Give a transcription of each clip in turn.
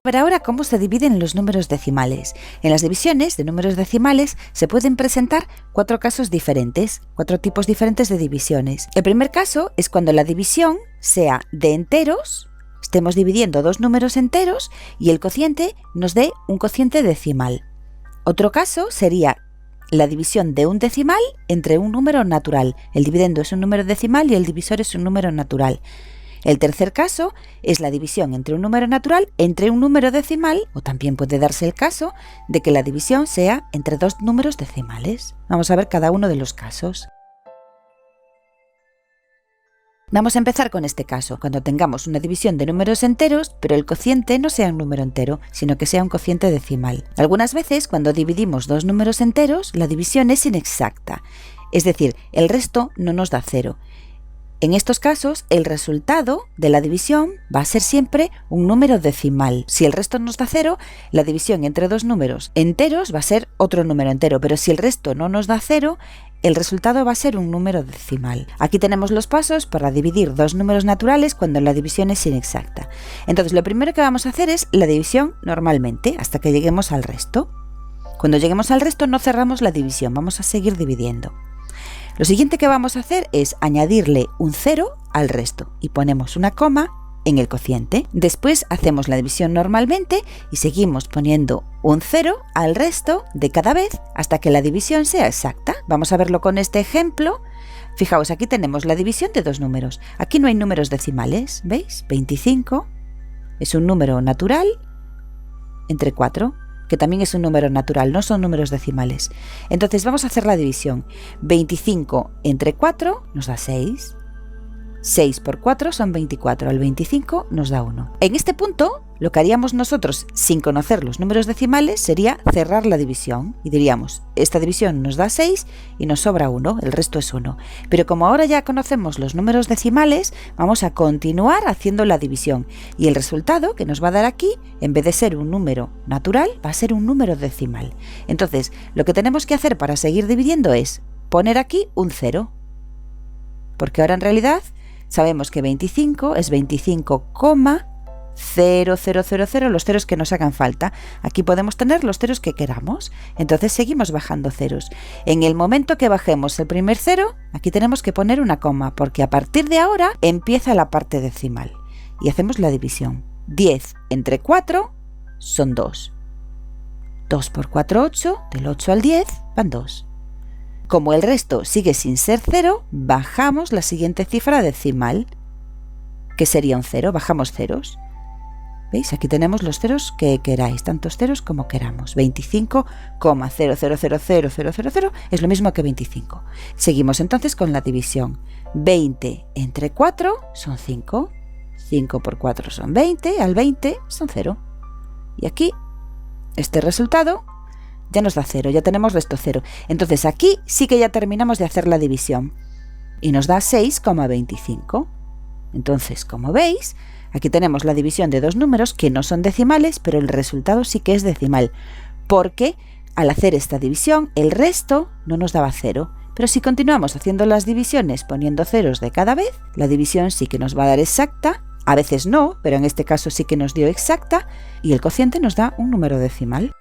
Ver ahora cómo se dividen los números decimales. En las divisiones de números decimales se pueden presentar 4 casos diferentes, 4 tipos diferentes de divisiones. El primer caso es cuando la división sea de enteros, estemos dividiendo 2 números enteros y el cociente nos dé un cociente decimal. Otro caso sería la división de un decimal entre un número natural. El dividendo es un número decimal y el divisor es un número natural. El tercer caso es la división entre un número natural entre un número decimal, o también puede darse el caso de que la división sea entre 2 números decimales. Vamos a ver cada uno de los casos. Vamos a empezar con este caso, cuando tengamos una división de números enteros, pero el cociente no sea un número entero, sino que sea un cociente decimal. Algunas veces, cuando dividimos 2 números enteros, la división es inexacta, es decir, el resto no nos da 0. En estos casos, el resultado de la división va a ser siempre un número decimal. Si el resto nos da 0, la división entre 2 números enteros va a ser otro número entero, pero si el resto no nos da 0, el resultado va a ser un número decimal. Aquí tenemos los pasos para dividir 2 números naturales cuando la división es inexacta. Entonces, lo primero que vamos a hacer es la división normalmente, hasta que lleguemos al resto. Cuando lleguemos al resto no cerramos la división, vamos a seguir dividiendo. Lo siguiente que vamos a hacer es añadirle un 0 al resto y ponemos una coma en el cociente. Después hacemos la división normalmente y seguimos poniendo un 0 al resto de cada vez hasta que la división sea exacta. Vamos a verlo con este ejemplo. Fijaos, aquí tenemos la división de 2 números. Aquí no hay números decimales, ¿veis? 25 es un número natural entre 4. Que también es un número natural, no son números decimales. Entonces vamos a hacer la división. 25 entre 4 nos da 6. 6 por 4 son 24, el 25 nos da 1. En este punto, lo que haríamos nosotros sin conocer los números decimales sería cerrar la división y diríamos, esta división nos da 6 y nos sobra 1, el resto es 1. Pero como ahora ya conocemos los números decimales, vamos a continuar haciendo la división y el resultado que nos va a dar aquí, en vez de ser un número natural, va a ser un número decimal. Entonces, lo que tenemos que hacer para seguir dividiendo es poner aquí un 0, porque ahora en realidad sabemos que 25 es 25,0000, los ceros que nos hagan falta. Aquí podemos tener los ceros que queramos. Entonces seguimos bajando ceros. En el momento que bajemos el primer cero, aquí tenemos que poner una coma, porque a partir de ahora empieza la parte decimal. Y hacemos la división. 10 entre 4 son 2. 2 por 4, 8. Del 8 al 10 van 2. Como el resto sigue sin ser 0, bajamos la siguiente cifra decimal, que sería un 0, bajamos ceros. ¿Veis? Aquí tenemos los ceros que queráis, tantos ceros como queramos. 25,000000 es lo mismo que 25. Seguimos entonces con la división. 20 entre 4 son 5. 5 por 4 son 20, al 20 son 0. Y aquí, este resultado ya nos da 0, ya tenemos resto 0. Entonces aquí sí que ya terminamos de hacer la división y nos da 6,25. Entonces, como veis, aquí tenemos la división de 2 números que no son decimales, pero el resultado sí que es decimal, porque al hacer esta división el resto no nos daba 0. Pero si continuamos haciendo las divisiones poniendo ceros de cada vez, la división sí que nos va a dar exacta, a veces no, pero en este caso sí que nos dio exacta, y el cociente nos da un número decimal.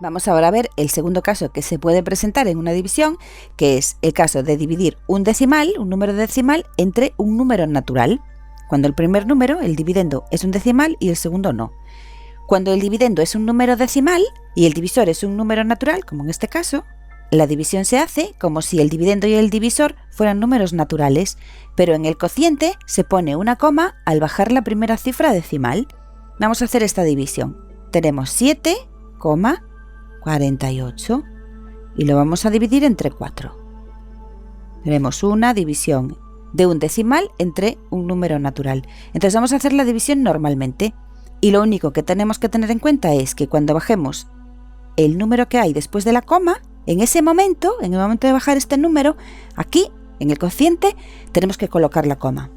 Vamos ahora a ver el segundo caso que se puede presentar en una división, que es el caso de dividir un decimal, un número decimal, entre un número natural, cuando el primer número, el dividendo, es un decimal y el segundo no. Cuando el dividendo es un número decimal y el divisor es un número natural, como en este caso, la división se hace como si el dividendo y el divisor fueran números naturales, pero en el cociente se pone una coma al bajar la primera cifra decimal. Vamos a hacer esta división. Tenemos 7,48 y lo vamos a dividir entre 4. Tenemos una división de un decimal entre un número natural. Entonces vamos a hacer la división normalmente y lo único que tenemos que tener en cuenta es que cuando bajemos el número que hay después de la coma, en ese momento, en el momento de bajar este número, aquí en el cociente tenemos que colocar la coma.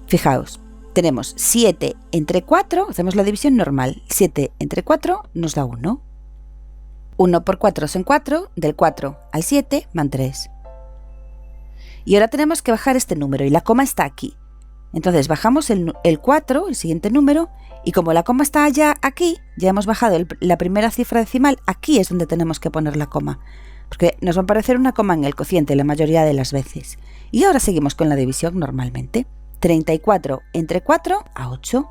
Fijaos, tenemos 7 entre 4, hacemos la división normal, 7 entre 4 nos da 1. 1 por 4 son 4, del 4 al 7 van 3. Y ahora tenemos que bajar este número y la coma está aquí. Entonces bajamos el 4, el siguiente número, y como la coma está ya aquí, ya hemos bajado la primera cifra decimal, aquí es donde tenemos que poner la coma, porque nos va a aparecer una coma en el cociente la mayoría de las veces. Y ahora seguimos con la división normalmente. 34 entre 4 a 8.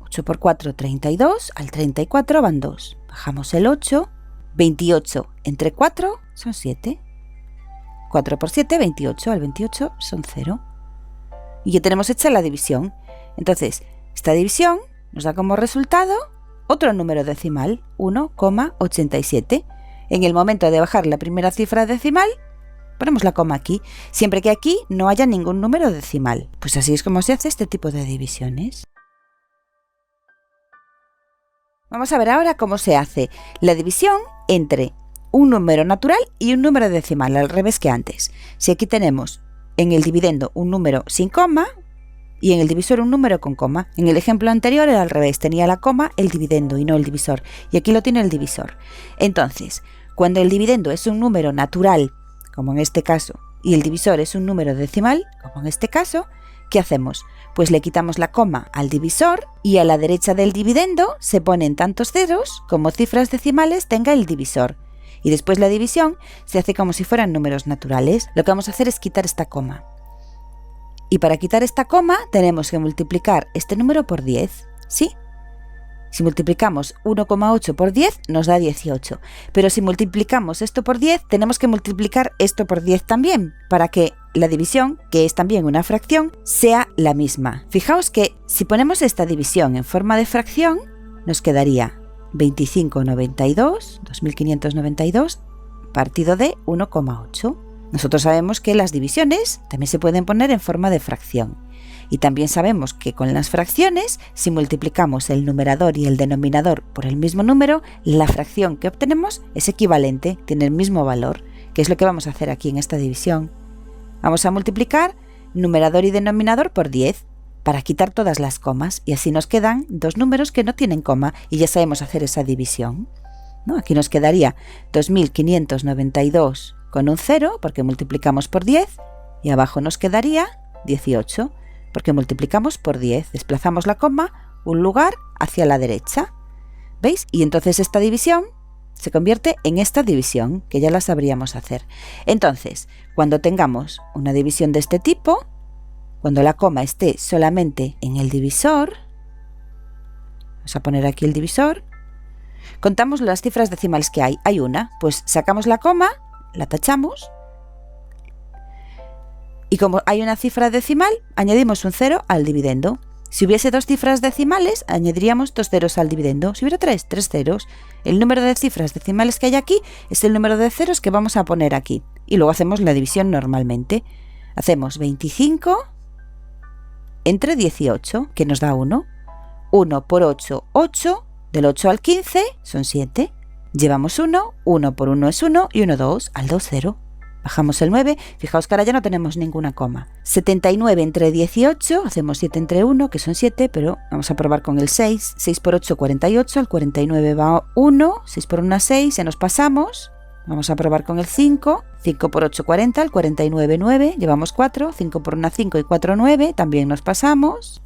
8 por 4, 32, al 34 van 2. Bajamos el 8. 28 entre 4 son 7. 4 por 7, 28, al 28 son 0. Y ya tenemos hecha la división. Entonces, esta división nos da como resultado otro número decimal, 1,87. En el momento de bajar la primera cifra decimal, ponemos la coma aquí, siempre que aquí no haya ningún número decimal. Pues así es como se hace este tipo de divisiones. Vamos a ver ahora cómo se hace la división entre un número natural y un número decimal, al revés que antes. Si aquí tenemos en el dividendo un número sin coma y en el divisor un número con coma. En el ejemplo anterior era al revés, tenía la coma el dividendo y no el divisor, y aquí lo tiene el divisor. Entonces, cuando el dividendo es un número natural, como en este caso, y el divisor es un número decimal, como en este caso, ¿qué hacemos? Pues le quitamos la coma al divisor y a la derecha del dividendo se ponen tantos ceros como cifras decimales tenga el divisor. Y después la división se hace como si fueran números naturales. Lo que vamos a hacer es quitar esta coma. Y para quitar esta coma tenemos que multiplicar este número por 10, ¿sí? Si multiplicamos 1,8 por 10 nos da 18. Pero si multiplicamos esto por 10 tenemos que multiplicar esto por 10 también, para que la división, que es también una fracción, sea la misma. Fijaos que si ponemos esta división en forma de fracción, nos quedaría 2592 partido de 1,8. Nosotros sabemos que las divisiones también se pueden poner en forma de fracción. Y también sabemos que con las fracciones, si multiplicamos el numerador y el denominador por el mismo número, la fracción que obtenemos es equivalente, tiene el mismo valor, que es lo que vamos a hacer aquí en esta división. Vamos a multiplicar numerador y denominador por 10 para quitar todas las comas y así nos quedan dos números que no tienen coma y ya sabemos hacer esa división, ¿no? Aquí nos quedaría 2592 con un 0 porque multiplicamos por 10 y abajo nos quedaría 18 porque multiplicamos por 10, desplazamos la coma un lugar hacia la derecha, ¿veis? Y entonces esta división se convierte en esta división, que ya la sabríamos hacer. Entonces, cuando tengamos una división de este tipo, cuando la coma esté solamente en el divisor, vamos a poner aquí el divisor, contamos las cifras decimales que hay. Hay una, pues sacamos la coma, la tachamos, y como hay una cifra decimal, añadimos un 0 al dividendo. Si hubiese dos cifras decimales, añadiríamos 2 ceros al dividendo. Si hubiera 3 ceros. El número de cifras decimales que hay aquí es el número de ceros que vamos a poner aquí. Y luego hacemos la división normalmente. Hacemos 25 entre 18, que nos da 1. 1 por 8, 8. Del 8 al 15 son 7. Llevamos 1, 1 por 1 es 1 y 1, 2, al 2, 0. Bajamos el 9, fijaos que ahora ya no tenemos ninguna coma. 79 entre 18, hacemos 7 entre 1, que son 7, pero vamos a probar con el 6. 6 por 8, 48, al 49 va 1, 6 por 1, 6, ya nos pasamos. Vamos a probar con el 5, 5 por 8, 40, al 49, 9, llevamos 4, 5 por 1, 5 y 4, 9, también nos pasamos.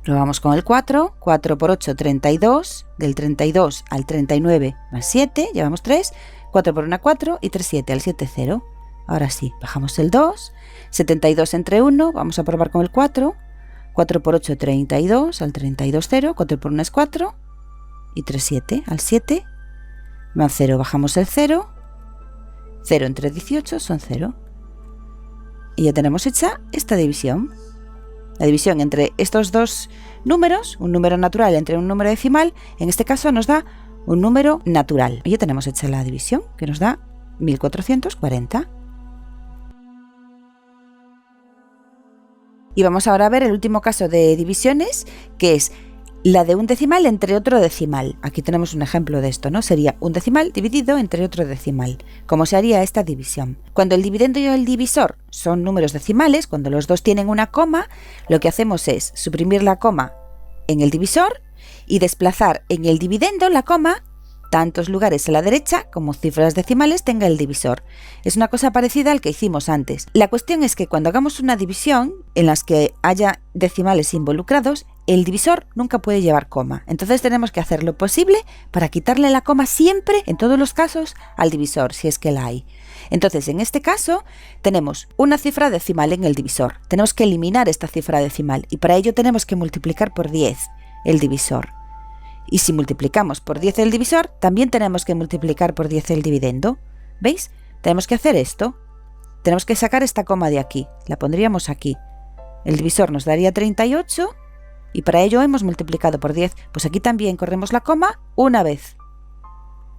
Probamos con el 4, 4 por 8, 32, del 32 al 39 más 7, llevamos 3, 4 por 1, 4 y 3, 7, al 7, 0. Ahora sí, bajamos el 2, 72 entre 1, vamos a probar con el 4, 4 por 8, 32, al 32, 0, 4 por 1 es 4 y 3, 7, al 7, más 0, bajamos el 0, 0 entre 18 son 0. Y ya tenemos hecha esta división. La división entre estos dos números, un número natural entre un número decimal, en este caso nos da un número natural. Y ya tenemos hecha la división, que nos da 1440. Y vamos ahora a ver el último caso de divisiones, que es la de un decimal entre otro decimal. Aquí tenemos un ejemplo de esto, ¿no? Sería un decimal dividido entre otro decimal. ¿Cómo se haría esta división? Cuando el dividendo y el divisor son números decimales, cuando los dos tienen una coma, lo que hacemos es suprimir la coma en el divisor y desplazar en el dividendo la coma tantos lugares a la derecha como cifras decimales tenga el divisor. Es una cosa parecida al que hicimos antes. La cuestión es que cuando hagamos una división en las que haya decimales involucrados, el divisor nunca puede llevar coma. Entonces tenemos que hacer lo posible para quitarle la coma siempre, en todos los casos, al divisor, si es que la hay. Entonces, en este caso, tenemos una cifra decimal en el divisor. Tenemos que eliminar esta cifra decimal y para ello tenemos que multiplicar por 10 el divisor. Y si multiplicamos por 10 el divisor, también tenemos que multiplicar por 10 el dividendo. ¿Veis? Tenemos que hacer esto. Tenemos que sacar esta coma de aquí. La pondríamos aquí. El divisor nos daría 38 y para ello hemos multiplicado por 10. Pues aquí también corremos la coma una vez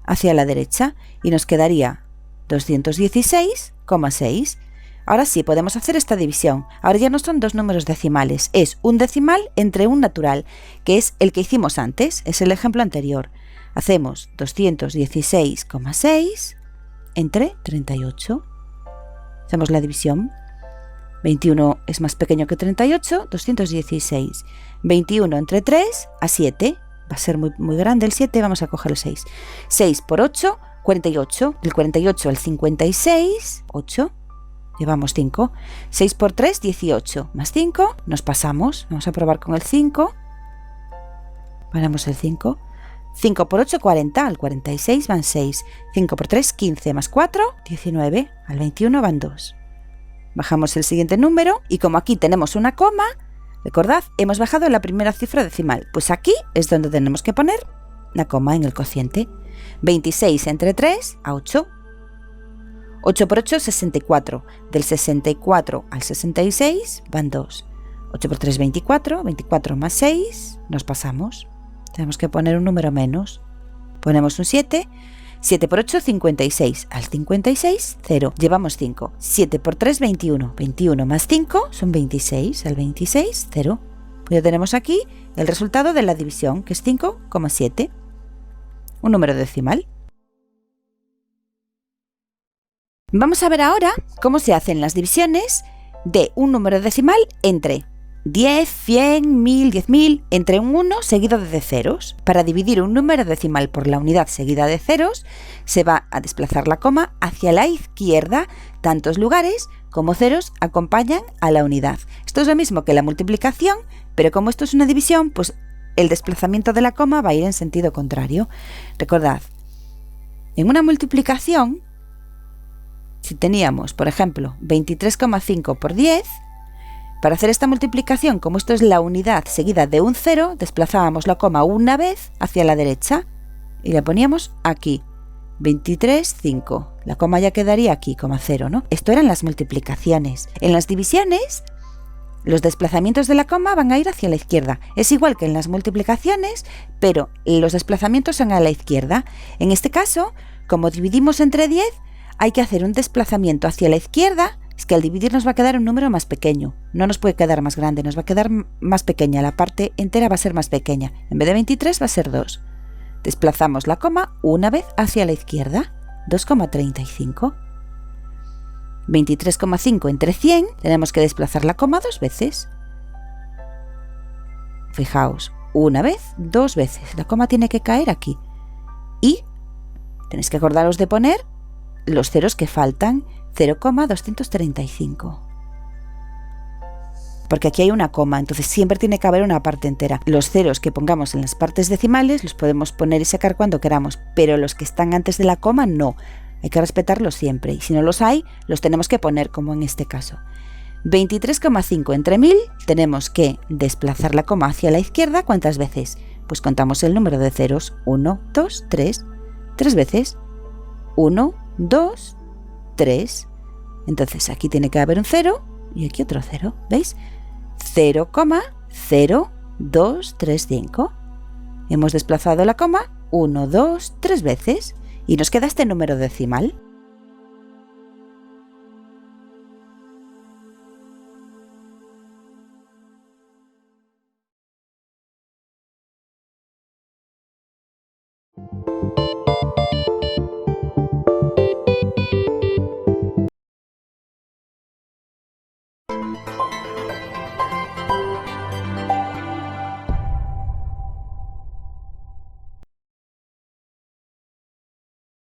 hacia la derecha y nos quedaría 216,6. Ahora sí, podemos hacer esta división. Ahora ya no son dos números decimales, es un decimal entre un natural, que es el que hicimos antes, es el ejemplo anterior. Hacemos 216,6 entre 38. Hacemos la división. 21 es más pequeño que 38, 216. 21 entre 3, a 7. Va a ser muy grande el 7, vamos a coger el 6. 6 por 8, 48. Del 48 al 56, 8. Llevamos 5. 6 por 3, 18. Más 5, nos pasamos. Vamos a probar con el 5. Paramos el 5. 5 por 8, 40. Al 46 van 6. 5 por 3, 15. Más 4, 19. Al 21 van 2. Bajamos el siguiente número y como aquí tenemos una coma, recordad, hemos bajado la primera cifra decimal. Pues aquí es donde tenemos que poner la coma en el cociente. 26 entre 3, a 8. 8 por 8, 64. Del 64 al 66 van 2. 8 por 3, 24. 24 más 6, nos pasamos. Tenemos que poner un número menos. Ponemos un 7. 7 por 8, 56. Al 56, 0. Llevamos 5. 7 por 3, 21. 21 más 5 son 26. Al 26, 0. Pues ya tenemos aquí el resultado de la división, que es 5,7. Un número decimal. Vamos a ver ahora cómo se hacen las divisiones de un número decimal entre 10, 100, 1000, 10.000, entre un 1 seguido de ceros. Para dividir un número decimal por la unidad seguida de ceros, se va a desplazar la coma hacia la izquierda. Tantos lugares como ceros acompañan a la unidad. Esto es lo mismo que la multiplicación, pero como esto es una división, pues el desplazamiento de la coma va a ir en sentido contrario. Recordad, en una multiplicación, si teníamos, por ejemplo, 23,5 por 10, para hacer esta multiplicación, como esto es la unidad seguida de un 0, desplazábamos la coma una vez hacia la derecha y la poníamos aquí. 23,5. La coma ya quedaría aquí, 0, ¿no? Esto eran las multiplicaciones. En las divisiones, los desplazamientos de la coma van a ir hacia la izquierda. Es igual que en las multiplicaciones, pero los desplazamientos son a la izquierda. En este caso, como dividimos entre 10, hay que hacer un desplazamiento hacia la izquierda. Es que al dividir nos va a quedar un número más pequeño. No nos puede quedar más grande, nos va a quedar más pequeña. La parte entera va a ser más pequeña. En vez de 23 va a ser 2. Desplazamos la coma una vez hacia la izquierda. 2,35. 23,5 entre 100. Tenemos que desplazar la coma dos veces. Fijaos, una vez, dos veces. La coma tiene que caer aquí. Y tenéis que acordaros de poner los ceros que faltan. 0,235. Porque aquí hay una coma, entonces siempre tiene que haber una parte entera. Los ceros que pongamos en las partes decimales los podemos poner y sacar cuando queramos, pero los que están antes de la coma no. Hay que respetarlos siempre y si no los hay, los tenemos que poner como en este caso. 23,5 entre 1000, tenemos que desplazar la coma hacia la izquierda. ¿Cuántas veces? Pues contamos el número de ceros. 1, 2, 3. 3 veces. 1, 2, 3. Entonces aquí tiene que haber un 0 y aquí otro 0. ¿Veis? 0,0235. Hemos desplazado la coma 1, 2, 3 veces y nos queda este número decimal.